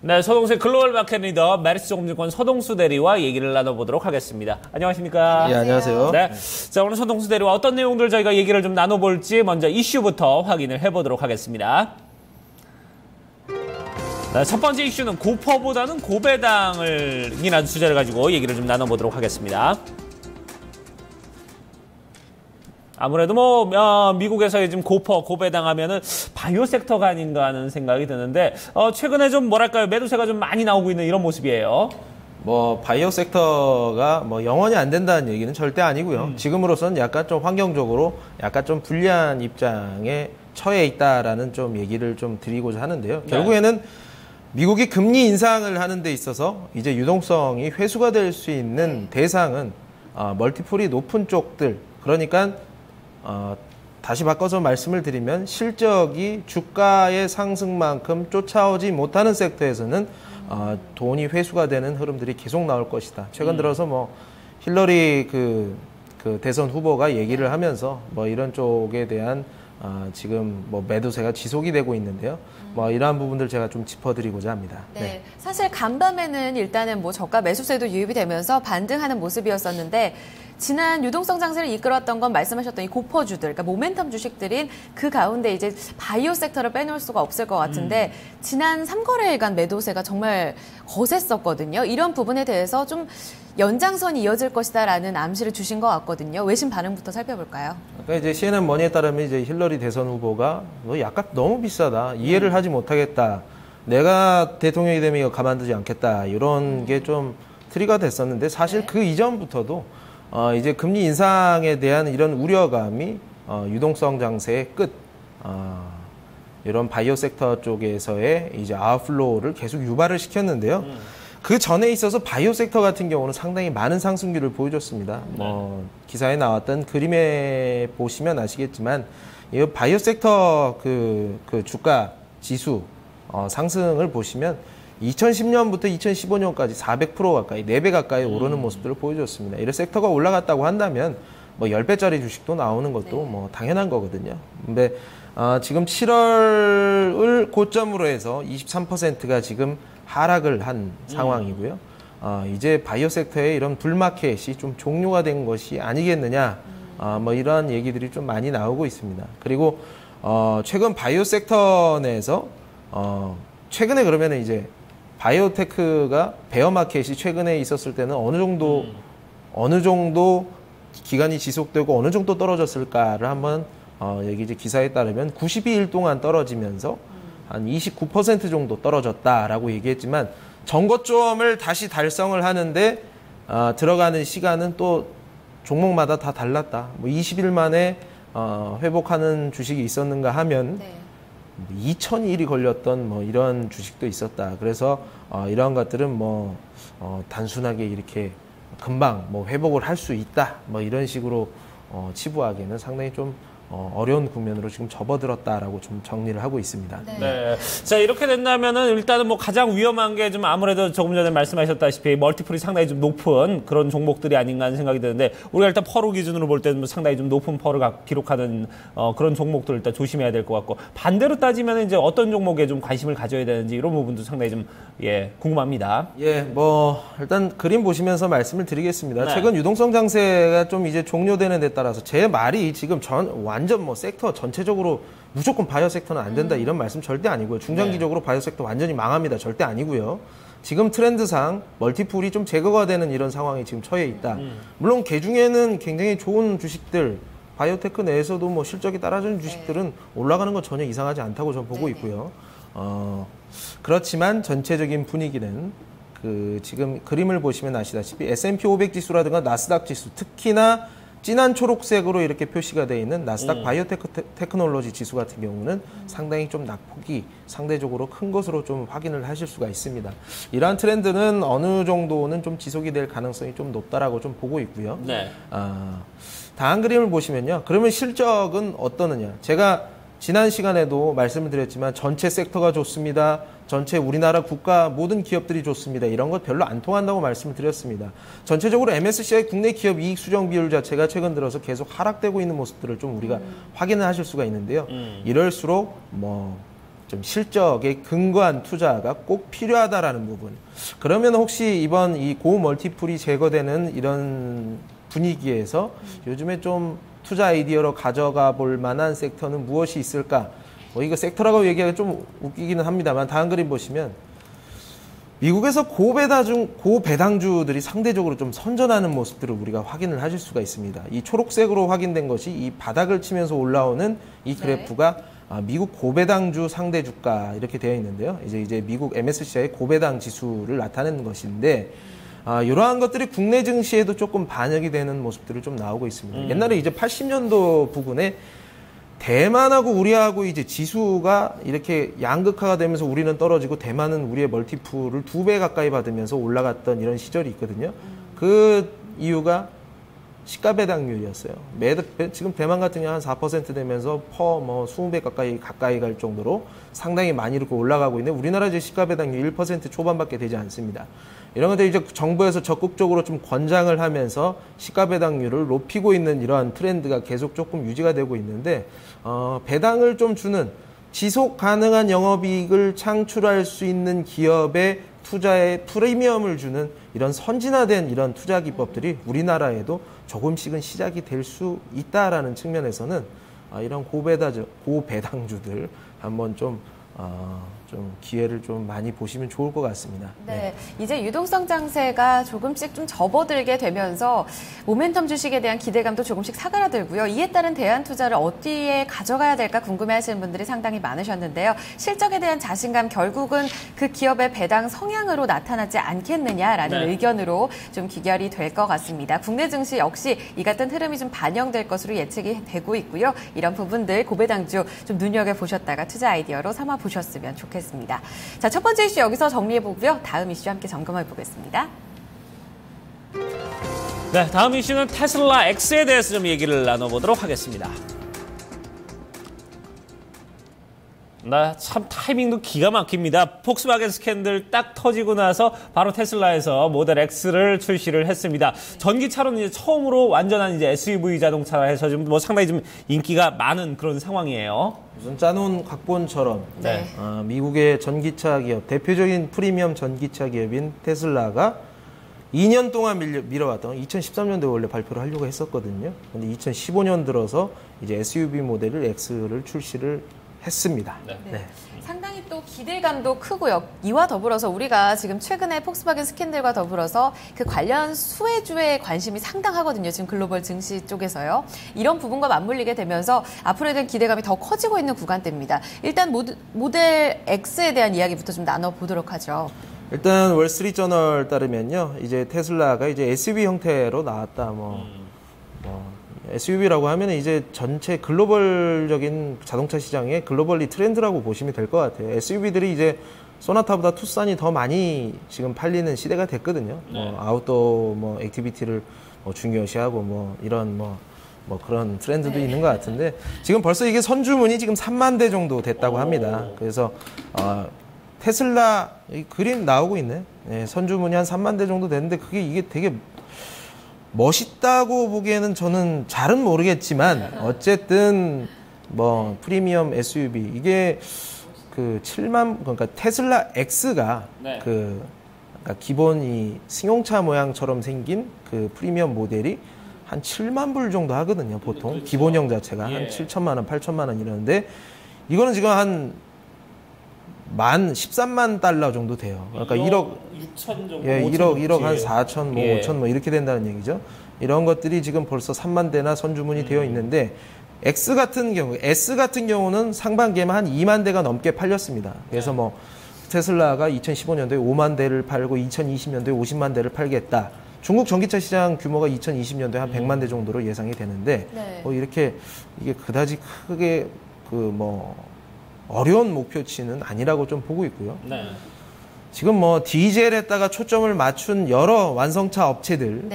네, 서동수의 글로벌 마켓 리더 메리츠증권 서동수 대리와 얘기를 나눠보도록 하겠습니다. 안녕하십니까? 네, 안녕하세요. 네, 자, 오늘 서동수 대리와 어떤 내용들 저희가 얘기를 좀 나눠볼지 먼저 이슈부터 확인을 해보도록 하겠습니다. 네, 첫 번째 이슈는 고퍼보다는 고배당이라는 주제를 가지고 얘기를 좀 나눠보도록 하겠습니다. 아무래도 미국에서 지금 고배당 하면은 바이오 섹터가 아닌가 하는 생각이 드는데, 최근에 좀 뭐랄까요, 매도세가 좀 많이 나오고 있는 이런 모습이에요. 바이오 섹터가 영원히 안 된다는 얘기는 절대 아니고요. 지금으로서는 약간 좀 환경적으로 약간 좀 불리한 입장에 처해 있다라는 좀 얘기를 좀 드리고자 하는데요. 결국에는 미국이 금리 인상을 하는 데 있어서 이제 유동성이 회수가 될 수 있는 대상은 멀티플이 높은 쪽들, 그러니까 다시 바꿔서 말씀을 드리면 실적이 주가의 상승만큼 쫓아오지 못하는 섹터에서는 돈이 회수가 되는 흐름들이 계속 나올 것이다. 최근 들어서 힐러리 그 대선 후보가 얘기를 하면서 이런 쪽에 대한 지금 매도세가 지속이 되고 있는데요. 이러한 부분들 제가 좀 짚어드리고자 합니다. 네. 사실 간밤에는 일단은 저가 매수세도 유입이 되면서 반등하는 모습이었었는데, 지난 유동성 장세를 이끌었던 건 말씀하셨던 이 고퍼주들, 그러니까 모멘텀 주식들인 그 가운데 이제 바이오 섹터를 빼놓을 수가 없을 것 같은데, 지난 3거래일간 매도세가 정말 거셌었거든요. 이런 부분에 대해서 좀 연장선이 이어질 것이다라는 암시를 주신 것 같거든요. 외신 반응부터 살펴볼까요? 그러니까 이제 CNN 머니에 따르면 이제 힐러리 대선 후보가 너 약간 너무 비싸다, 이해를 하지 못하겠다, 내가 대통령이 되면 이거 가만두지 않겠다, 이런 게 좀 트리가 됐었는데, 사실 그 이전부터도 이제 금리 인상에 대한 이런 우려감이 유동성 장세의 끝, 이런 바이오 섹터 쪽에서의 이제 아웃플로우를 계속 유발을 시켰는데요. 그 전에 있어서 바이오 섹터 같은 경우는 상당히 많은 상승률을 보여줬습니다. 기사에 나왔던 그림에 보시면 아시겠지만, 이 바이오 섹터 그 주가 지수 상승을 보시면 2010년부터 2015년까지 400% 가까이, 4배 가까이 오르는 모습들을 보여줬습니다. 이런 섹터가 올라갔다고 한다면 10배짜리 주식도 나오는 것도 당연한 거거든요. 근데 지금 7월을 고점으로 해서 23%가 지금 하락을 한 상황이고요. 이제 바이오 섹터의 이런 불마켓이 좀 종료가 된 것이 아니겠느냐, 이런 얘기들이 좀 많이 나오고 있습니다. 그리고 최근 바이오 섹터 내에서 최근에 그러면 이제 바이오테크가 베어마켓이 최근에 있었을 때는 어느 정도 기간이 지속되고 어느 정도 떨어졌을까를 한번 여기 이제 기사에 따르면 92일 동안 떨어지면서 한 29% 정도 떨어졌다라고 얘기했지만, 전고점을 다시 달성을 하는데 들어가는 시간은 또 종목마다 다 달랐다. 20일 만에 회복하는 주식이 있었는가 하면 2000일이 걸렸던 이런 주식도 있었다. 그래서 이러한 것들은 단순하게 이렇게 금방 회복을 할 수 있다, 이런 식으로 치부하기에는 상당히 좀 어려운 국면으로 지금 접어들었다라고 좀 정리를 하고 있습니다. 네. 자, 이렇게 된다면은 일단은 가장 위험한 게 좀 아무래도 조금 전에 말씀하셨다시피 멀티플이 상당히 좀 높은 그런 종목들이 아닌가 하는 생각이 드는데, 우리가 일단 퍼로 기준으로 볼 때는 상당히 좀 높은 퍼를 기록하는 그런 종목들을 일단 조심해야 될 것 같고, 반대로 따지면 이제 어떤 종목에 좀 관심을 가져야 되는지 이런 부분도 상당히 좀 궁금합니다. 일단 그림 보시면서 말씀을 드리겠습니다. 최근 유동성 장세가 좀 이제 종료되는 데 따라서 제 말이 지금 완전 섹터 전체적으로 무조건 바이오 섹터는 안 된다, 이런 말씀 절대 아니고요. 중장기적으로 바이오 섹터 완전히 망합니다, 절대 아니고요. 지금 트렌드상 멀티플이 좀 제거가 되는 이런 상황이 지금 처해 있다. 물론 그 중에는 굉장히 좋은 주식들, 바이오테크 내에서도 실적이 따라주는 주식들은 올라가는 건 전혀 이상하지 않다고 저는 보고 있고요. 그렇지만 전체적인 분위기는 지금 그림을 보시면 아시다시피 S&P 500 지수라든가 나스닥 지수, 특히나 진한 초록색으로 이렇게 표시가 되어 있는 나스닥 바이오테크놀로지 지수 같은 경우는 상당히 좀 낙폭이 상대적으로 큰 것으로 좀 확인을 하실 수가 있습니다. 이러한 트렌드는 어느 정도는 좀 지속이 될 가능성이 좀 높다라고 좀 보고 있고요. 다음 그림을 보시면요. 그러면 실적은 어떠느냐. 제가 지난 시간에도 말씀을 드렸지만 전체 섹터가 좋습니다. 전체 우리나라 국가 모든 기업들이 좋습니다. 이런 것 별로 안 통한다고 말씀을 드렸습니다. 전체적으로 MSCI 국내 기업 이익 수정 비율 자체가 최근 들어서 계속 하락되고 있는 모습들을 좀 우리가 확인을 하실 수가 있는데요. 이럴수록 좀 실적에 근거한 투자가 꼭 필요하다라는 부분. 그러면 혹시 이번 이 고멀티플이 제거되는 이런 분위기에서 요즘에 좀 투자 아이디어로 가져가 볼 만한 섹터는 무엇이 있을까? 이거 섹터라고 얘기하기 좀 웃기기는 합니다만 다음 그림 보시면 미국에서 고배당주들이 상대적으로 좀 선전하는 모습들을 우리가 확인을 하실 수가 있습니다. 이 초록색으로 확인된 것이 이 바닥을 치면서 올라오는 이 그래프가 미국 고배당주 상대 주가 이렇게 되어 있는데요. 이제 미국 MSCI의 고배당 지수를 나타내는 것인데 이러한 것들이 국내 증시에도 조금 반영이 되는 모습들을 좀 나오고 있습니다. 옛날에 이제 80년도 부근에 대만하고 우리하고 이제 지수가 이렇게 양극화가 되면서 우리는 떨어지고 대만은 우리의 멀티플을 2배 가까이 받으면서 올라갔던 이런 시절이 있거든요. 그 이유가 시가 배당률이었어요. 지금 대만 같은 경우 한 4% 되면서 20배 가까이 갈 정도로 상당히 많이 이렇게 올라가고 있는데 우리나라 이제 시가 배당률 1% 초반밖에 되지 않습니다. 이런 것들 이제 정부에서 적극적으로 좀 권장을 하면서 시가 배당률을 높이고 있는 이러한 트렌드가 계속 조금 유지가 되고 있는데 배당을 좀 주는 지속 가능한 영업이익을 창출할 수 있는 기업의 투자에 프리미엄을 주는 이런 선진화된 이런 투자 기법들이 우리나라에도 조금씩은 시작이 될 수 있다라는 측면에서는 이런 고배당주들 한번 좀 기회를 좀 많이 보시면 좋을 것 같습니다. 네. 이제 유동성 장세가 조금씩 좀 접어들게 되면서 모멘텀 주식에 대한 기대감도 조금씩 사그라들고요. 이에 따른 대안 투자를 어디에 가져가야 될까 궁금해하시는 분들이 상당히 많으셨는데요. 실적에 대한 자신감 결국은 그 기업의 배당 성향으로 나타나지 않겠느냐라는 의견으로 좀 귀결이 될 것 같습니다. 국내 증시 역시 이 같은 흐름이 좀 반영될 것으로 예측이 되고 있고요. 이런 부분들 고배당주 좀 눈여겨보셨다가 투자 아이디어로 삼아보셨으면 좋겠습니다. 자, 첫 번째 이슈 여기서 정리해보고요. 다음 이슈 함께 점검해보겠습니다. 네, 다음 이슈는 테슬라 X에 대해서 좀 얘기를 나눠보도록 하겠습니다. 참 타이밍도 기가 막힙니다. 폭스바겐 스캔들 딱 터지고 나서 바로 테슬라에서 모델 X를 출시를 했습니다. 전기차로는 이제 처음으로 완전한 이제 SUV 자동차라 해서 좀 상당히 좀 인기가 많은 그런 상황이에요. 무슨 짜놓은 각본처럼 미국의 전기차 기업, 대표적인 프리미엄 전기차 기업인 테슬라가 2년 동안 미뤄왔던 2013년도에 원래 발표를 하려고 했었거든요. 근데 2015년 들어서 이제 SUV 모델을 X를 출시를 했습니다. 네. 상당히 또 기대감도 크고요. 이와 더불어서 우리가 지금 최근에 폭스바겐 스캔들과 더불어서 그 관련 수혜주에 관심이 상당하거든요. 지금 글로벌 증시 쪽에서요. 이런 부분과 맞물리게 되면서 앞으로에 대한 기대감이 더 커지고 있는 구간대입니다. 일단 모델 X에 대한 이야기부터 좀 나눠보도록 하죠. 일단 월스트리트저널 따르면요, 이제 테슬라가 이제 SUV 형태로 나왔다. SUV라고 하면 이제 전체 글로벌적인 자동차 시장의 글로벌리 트렌드라고 보시면 될 것 같아요. SUV들이 이제 소나타보다 투싼이 더 많이 지금 팔리는 시대가 됐거든요. 아웃도어 액티비티를 중요시하고 이런 그런 트렌드도 있는 것 같은데 지금 벌써 이게 선주문이 지금 3만 대 정도 됐다고 합니다. 그래서 테슬라 그림 나오고 있네. 선주문이 한 3만 대 정도 됐는데 이게 되게 멋있다고 보기에는 저는 잘은 모르겠지만 어쨌든 프리미엄 SUV 이게 그러니까 테슬라 X가 그러니까 기본 이 승용차 모양처럼 생긴 그 프리미엄 모델이 한 7만 불 정도 하거든요. 보통 그렇죠. 기본형 자체가 한 7천만 원, 8천만 원 이러는데 이거는 지금 한 13만 달러 정도 돼요. 그러니까 1억 6천 정도. 1억 한 4천, 5천 이렇게 된다는 얘기죠. 이런 것들이 지금 벌써 3만 대나 선주문이 되어 있는데 S 같은 경우는 상반기에만 한 2만 대가 넘게 팔렸습니다. 그래서 테슬라가 2015년도에 5만 대를 팔고 2020년도에 50만 대를 팔겠다. 중국 전기차 시장 규모가 2020년도에 한 100만 대 정도로 예상이 되는데 이렇게 이게 그다지 크게 어려운 목표치는 아니라고 좀 보고 있고요. 지금 디젤에다가 초점을 맞춘 여러 완성차 업체들,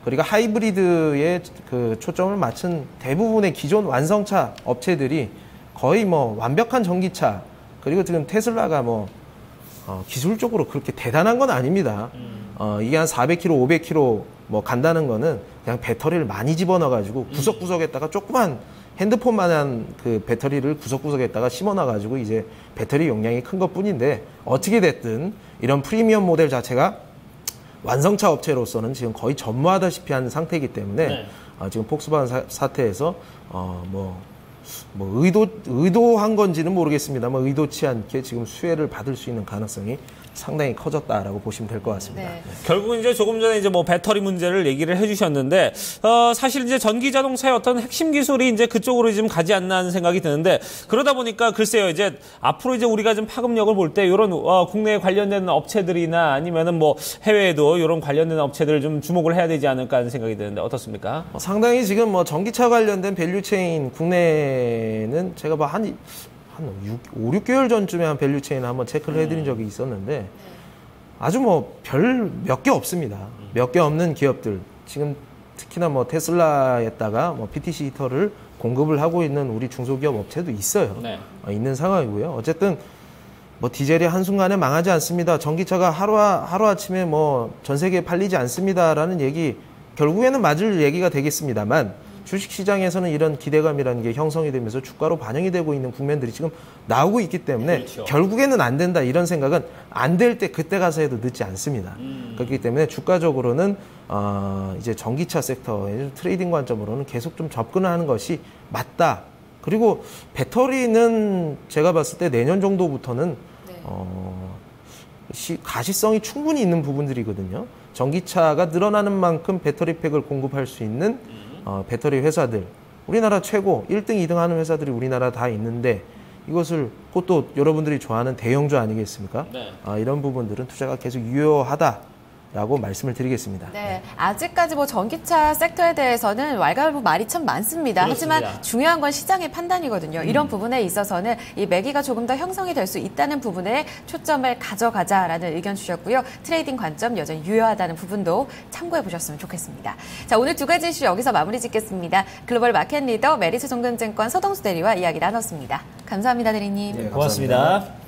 그리고 하이브리드에 그 초점을 맞춘 대부분의 기존 완성차 업체들이 거의 완벽한 전기차, 그리고 지금 테슬라가 기술적으로 그렇게 대단한 건 아닙니다. 이게 한 400km, 500km 간다는 거는 그냥 배터리를 많이 집어넣어가지고 구석구석에다가 조그만 핸드폰만한 그 배터리를 구석구석에다가 심어놔가지고 이제 배터리 용량이 큰 것뿐인데 어떻게 됐든 이런 프리미엄 모델 자체가 완성차 업체로서는 지금 거의 전무하다시피 한 상태이기 때문에 네. 지금 폭스바겐 사태에서 의도한 건지는 모르겠습니다만 의도치 않게 지금 수혜를 받을 수 있는 가능성이 상당히 커졌다라고 보시면 될 것 같습니다. 네. 결국은 이제 조금 전에 이제 뭐 배터리 문제를 얘기를 해주셨는데, 사실 이제 전기 자동차의 어떤 핵심 기술이 이제 그쪽으로 지금 가지 않나 하는 생각이 드는데, 그러다 보니까 글쎄요, 이제 앞으로 이제 우리가 좀 파급력을 볼 때 이런 국내에 관련된 업체들이나 아니면은 뭐 해외에도 이런 관련된 업체들을 좀 주목을 해야 되지 않을까 하는 생각이 드는데 어떻습니까? 상당히 지금 뭐 전기차 관련된 밸류체인 국내는 제가 한 5, 6개월 전쯤에 한 밸류체인을 한번 체크를 해드린 적이 있었는데 아주 뭐 별 몇 개 없습니다. 몇 개 없는 기업들. 지금 특히나 뭐 테슬라에다가 뭐 PTC 히터를 공급을 하고 있는 우리 중소기업 업체도 있어요. 네. 있는 상황이고요. 어쨌든 뭐 디젤이 한순간에 망하지 않습니다. 전기차가 하루아침에 뭐 전 세계에 팔리지 않습니다라는 얘기 결국에는 맞을 얘기가 되겠습니다만 주식시장에서는 이런 기대감이라는 게 형성이 되면서 주가로 반영이 되고 있는 국면들이 지금 나오고 있기 때문에 그렇죠. 결국에는 안 된다 이런 생각은 안 될 때 그때 가서 해도 늦지 않습니다. 그렇기 때문에 주가적으로는 이제 전기차 섹터의 트레이딩 관점으로는 계속 좀 접근을 하는 것이 맞다. 그리고 배터리는 제가 봤을 때 내년 정도부터는 가시성이 충분히 있는 부분들이거든요. 전기차가 늘어나는 만큼 배터리팩을 공급할 수 있는 배터리 회사들, 우리나라 최고 1등, 2등 하는 회사들이 우리나라 다 있는데 이것을 그것도 여러분들이 좋아하는 대형주 아니겠습니까? 네. 이런 부분들은 투자가 계속 유효하다라고 말씀을 드리겠습니다. 네, 아직까지 뭐 전기차 섹터에 대해서는 왈가왈부 말이 참 많습니다. 그렇습니다. 하지만 중요한 건 시장의 판단이거든요. 이런 부분에 있어서는 이 매기가 조금 더 형성이 될 수 있다는 부분에 초점을 가져가자라는 의견 주셨고요. 트레이딩 관점 여전히 유효하다는 부분도 참고해 보셨으면 좋겠습니다. 자, 오늘 두 가지 이슈 여기서 마무리 짓겠습니다. 글로벌 마켓 리더 메리츠 정근증권 서동수 대리와 이야기 나눴습니다. 감사합니다, 대리님. 네, 고맙습니다.